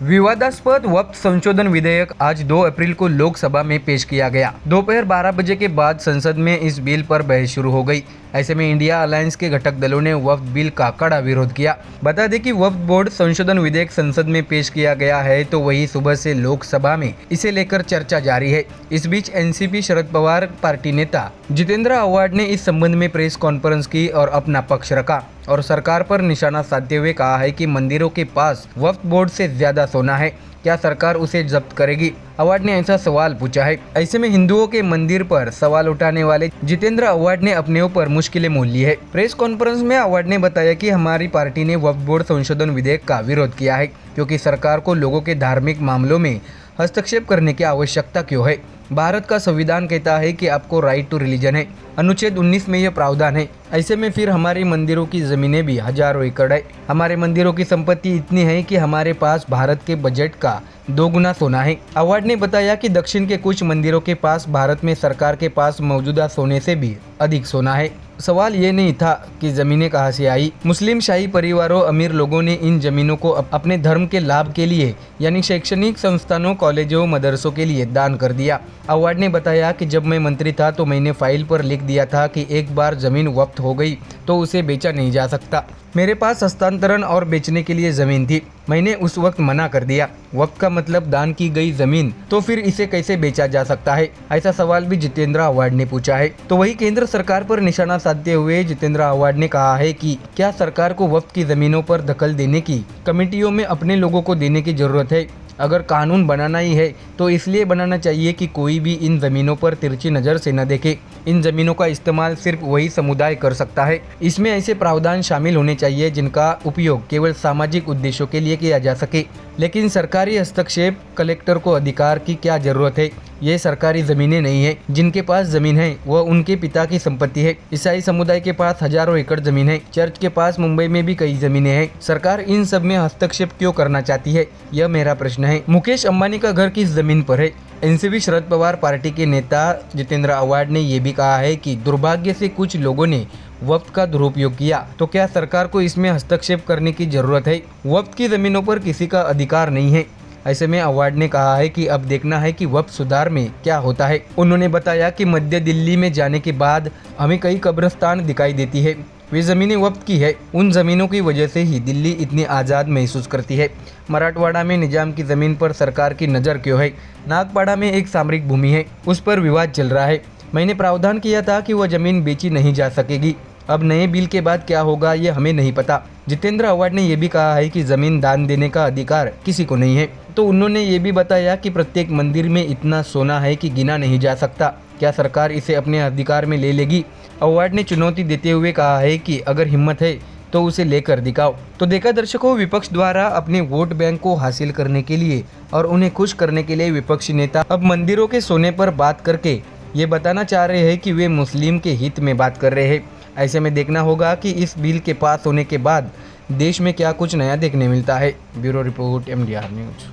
विवादास्पद वक्फ संशोधन विधेयक आज 2 अप्रैल को लोकसभा में पेश किया गया। दोपहर 12 बजे के बाद संसद में इस बिल पर बहस शुरू हो गई। ऐसे में इंडिया अलायंस के घटक दलों ने वक्फ बिल का कड़ा विरोध किया। बता दें कि वक्फ बोर्ड संशोधन विधेयक संसद में पेश किया गया है, तो वही सुबह से लोकसभा में इसे लेकर चर्चा जारी है। इस बीच एनसीपी शरद पवार पार्टी नेता जितेंद्र आव्हाड ने इस संबंध में प्रेस कॉन्फ्रेंस की और अपना पक्ष रखा और सरकार पर निशाना साधते हुए कहा है कि मंदिरों के पास वक्फ बोर्ड से ज्यादा सोना है, क्या सरकार उसे जब्त करेगी? आव्हाड ने ऐसा सवाल पूछा है। ऐसे में हिंदुओं के मंदिर पर सवाल उठाने वाले जितेंद्र आव्हाड ने अपने ऊपर मुश्किलें मोल ली है। प्रेस कॉन्फ्रेंस में आव्हाड ने बताया कि हमारी पार्टी ने वक्फ बोर्ड संशोधन विधेयक का विरोध किया है, क्योंकि सरकार को लोगों के धार्मिक मामलों में हस्तक्षेप करने की आवश्यकता क्यों है? भारत का संविधान कहता है कि आपको राइट टू रिलीजन है। अनुच्छेद 19 में यह प्रावधान है। ऐसे में फिर हमारे मंदिरों की जमीनें भी हजारों एकड़ है। हमारे मंदिरों की संपत्ति इतनी है कि हमारे पास भारत के बजट का 2 गुना सोना है। आव्हाड ने बताया कि दक्षिण के कुछ मंदिरों के पास भारत में सरकार के पास मौजूदा सोने से भी अधिक सोना है। सवाल ये नहीं था कि जमीनें कहां से आई। मुस्लिम शाही परिवारों, अमीर लोगों ने इन जमीनों को अपने धर्म के लाभ के लिए यानी शैक्षणिक संस्थानों, कॉलेजों, मदरसों के लिए दान कर दिया। आव्हाड ने बताया कि जब मैं मंत्री था तो मैंने फाइल पर लिख दिया था कि एक बार जमीन वक्फ हो गई तो उसे बेचा नहीं जा सकता। मेरे पास हस्तांतरण और बेचने के लिए जमीन थी, मैंने उस वक्त मना कर दिया। वक्फ का मतलब दान की गई जमीन, तो फिर इसे कैसे बेचा जा सकता है? ऐसा सवाल भी जितेंद्र आव्हाड ने पूछा है। तो वही केंद्र सरकार पर निशाना साधते हुए जितेंद्र आव्हाड ने कहा है कि क्या सरकार को वक्फ की जमीनों पर दखल देने की कमेटियों में अपने लोगों को देने की जरूरत है? अगर कानून बनाना ही है तो इसलिए बनाना चाहिए कि कोई भी इन जमीनों पर तिरछी नज़र से न देखे। इन जमीनों का इस्तेमाल सिर्फ वही समुदाय कर सकता है। इसमें ऐसे प्रावधान शामिल होने चाहिए जिनका उपयोग केवल सामाजिक उद्देश्यों के लिए किया जा सके। लेकिन सरकारी हस्तक्षेप, कलेक्टर को अधिकार की क्या जरूरत है? ये सरकारी ज़मीनें नहीं है। जिनके पास ज़मीन है वह उनके पिता की संपत्ति है। ईसाई समुदाय के पास हजारों एकड़ ज़मीन है। चर्च के पास मुंबई में भी कई ज़मीनें हैं। सरकार इन सब में हस्तक्षेप क्यों करना चाहती है? यह मेरा प्रश्न है। मुकेश अंबानी का घर किस ज़मीन पर है? एनसीपी शरद पवार पार्टी के नेता जितेंद्र आव्हाड ने यह भी कहा है कि दुर्भाग्य से कुछ लोगों ने वक्फ का दुरुपयोग किया, तो क्या सरकार को इसमें हस्तक्षेप करने की जरूरत है? वक्फ की ज़मीनों पर किसी का अधिकार नहीं है। ऐसे में आव्हाड ने कहा है कि अब देखना है कि वक्फ सुधार में क्या होता है। उन्होंने बताया कि मध्य दिल्ली में जाने के बाद हमें कई कब्रिस्तान दिखाई देती है, वे ज़मीनें वक्फ की है। उन ज़मीनों की वजह से ही दिल्ली इतनी आज़ाद महसूस करती है। मराठवाड़ा में निजाम की ज़मीन पर सरकार की नज़र क्यों है? नागपाड़ा में एक सामरिक भूमि है, उस पर विवाद चल रहा है। मैंने प्रावधान किया था कि वह ज़मीन बेची नहीं जा सकेगी। अब नए बिल के बाद क्या होगा ये हमें नहीं पता। जितेंद्र आव्हाड ने यह भी कहा है कि ज़मीन दान देने का अधिकार किसी को नहीं है। तो उन्होंने ये भी बताया कि प्रत्येक मंदिर में इतना सोना है कि गिना नहीं जा सकता। क्या सरकार इसे अपने अधिकार में ले लेगी? आव्हाड ने चुनौती देते हुए कहा है कि अगर हिम्मत है तो उसे लेकर दिखाओ। तो देखा दर्शकों, विपक्ष द्वारा अपने वोट बैंक को हासिल करने के लिए और उन्हें खुश करने के लिए विपक्षी नेता अब मंदिरों के सोने पर बात करके ये बताना चाह रहे हैं कि वे मुस्लिम के हित में बात कर रहे हैं। ऐसे में देखना होगा कि इस बिल के पास होने के बाद देश में क्या कुछ नया देखने मिलता है। Bureau report, MDR news.